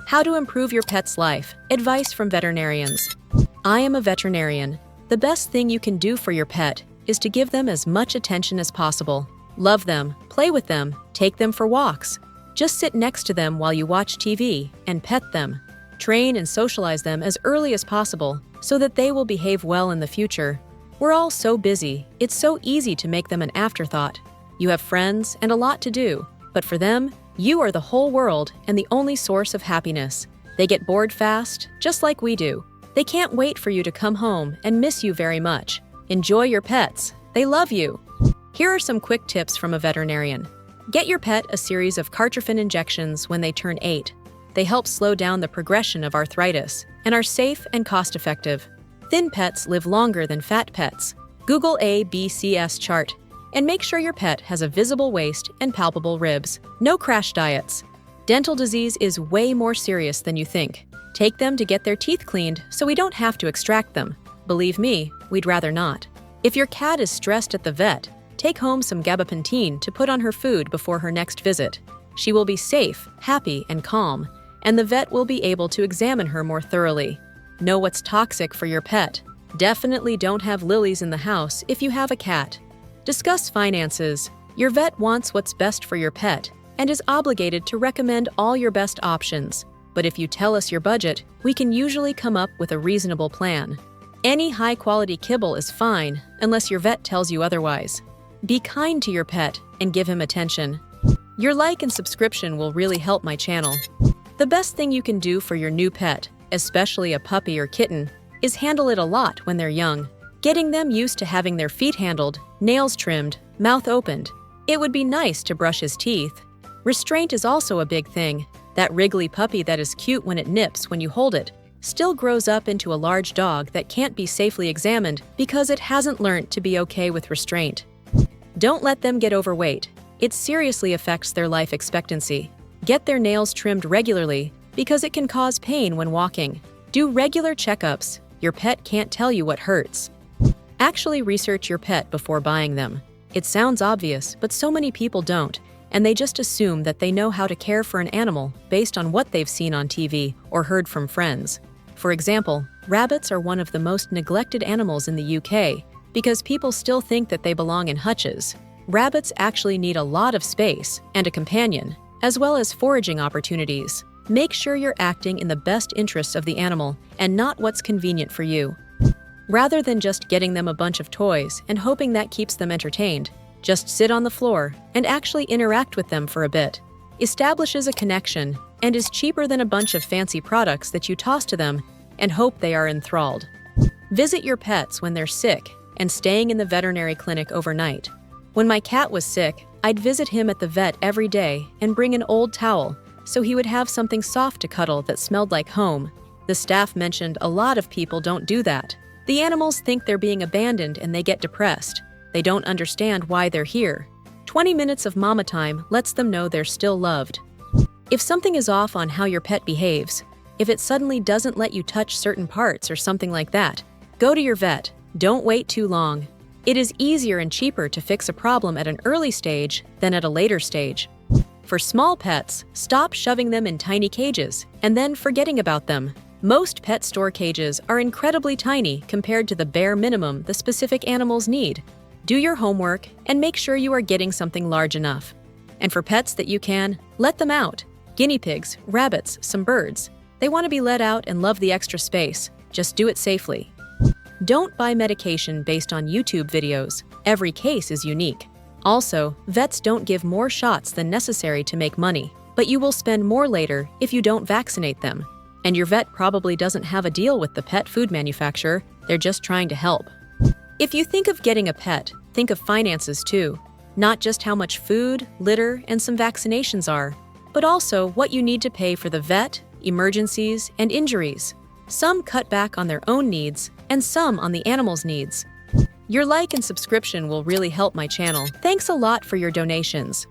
How to improve your pet's life. Advice from veterinarians. I am a veterinarian. The best thing you can do for your pet is to give them as much attention as possible. Love them, play with them, take them for walks. Just sit next to them while you watch TV and pet them. Train and socialize them as early as possible so that they will behave well in the future. We're all so busy, it's so easy to make them an afterthought. You have friends and a lot to do, but for them, you are the whole world and the only source of happiness. They get bored fast, just like we do. They can't wait for you to come home and miss you very much. Enjoy your pets. They love you. Here are some quick tips from a veterinarian. Get your pet a series of Cartrophin injections when they turn 8. They help slow down the progression of arthritis and are safe and cost-effective. Thin pets live longer than fat pets. Google ABCS chart and make sure your pet has a visible waist and palpable ribs. No crash diets. Dental disease is way more serious than you think. Take them to get their teeth cleaned so we don't have to extract them. Believe me, we'd rather not. If your cat is stressed at the vet, take home some gabapentin to put on her food before her next visit. She will be safe, happy, and calm, and the vet will be able to examine her more thoroughly. Know what's toxic for your pet. Definitely don't have lilies in the house if you have a cat. Discuss finances. Your vet wants what's best for your pet and is obligated to recommend all your best options. But if you tell us your budget, we can usually come up with a reasonable plan. Any high-quality kibble is fine unless your vet tells you otherwise. Be kind to your pet and give him attention. Your like and subscription will really help my channel. The best thing you can do for your new pet, especially a puppy or kitten, is handle it a lot when they're young. Getting them used to having their feet handled, nails trimmed, mouth opened. It would be nice to brush his teeth. Restraint is also a big thing. That wriggly puppy that is cute when it nips when you hold it still grows up into a large dog that can't be safely examined because it hasn't learned to be okay with restraint. Don't let them get overweight. It seriously affects their life expectancy. Get their nails trimmed regularly because it can cause pain when walking. Do regular checkups. Your pet can't tell you what hurts. Actually research your pet before buying them. It sounds obvious, but so many people don't, and they just assume that they know how to care for an animal based on what they've seen on TV or heard from friends. For example, rabbits are one of the most neglected animals in the UK because people still think that they belong in hutches. Rabbits actually need a lot of space and a companion, as well as foraging opportunities. Make sure you're acting in the best interests of the animal and not what's convenient for you. Rather than just getting them a bunch of toys and hoping that keeps them entertained, just sit on the floor and actually interact with them for a bit. Establishes a connection and is cheaper than a bunch of fancy products that you toss to them and hope they are enthralled. Visit your pets when they're sick and staying in the veterinary clinic overnight. When my cat was sick, I'd visit him at the vet every day and bring an old towel so he would have something soft to cuddle that smelled like home. The staff mentioned a lot of people don't do that. The animals think they're being abandoned and they get depressed. They don't understand why they're here. 20 minutes of mama time lets them know they're still loved. If something is off on how your pet behaves, if it suddenly doesn't let you touch certain parts or something like that, go to your vet. Don't wait too long. It is easier and cheaper to fix a problem at an early stage than at a later stage. For small pets, stop shoving them in tiny cages and then forgetting about them. Most pet store cages are incredibly tiny compared to the bare minimum the specific animals need. Do your homework and make sure you are getting something large enough. And for pets that you can, let them out. Guinea pigs, rabbits, some birds. They want to be let out and love the extra space. Just do it safely. Don't buy medication based on YouTube videos. Every case is unique. Also, vets don't give more shots than necessary to make money, but you will spend more later if you don't vaccinate them. And your vet probably doesn't have a deal with the pet food manufacturer, they're just trying to help. If you think of getting a pet, think of finances too. Not just how much food, litter, and some vaccinations are, but also what you need to pay for the vet, emergencies, and injuries. Some cut back on their own needs, and some on the animal's needs. Your like and subscription will really help my channel. Thanks a lot for your donations.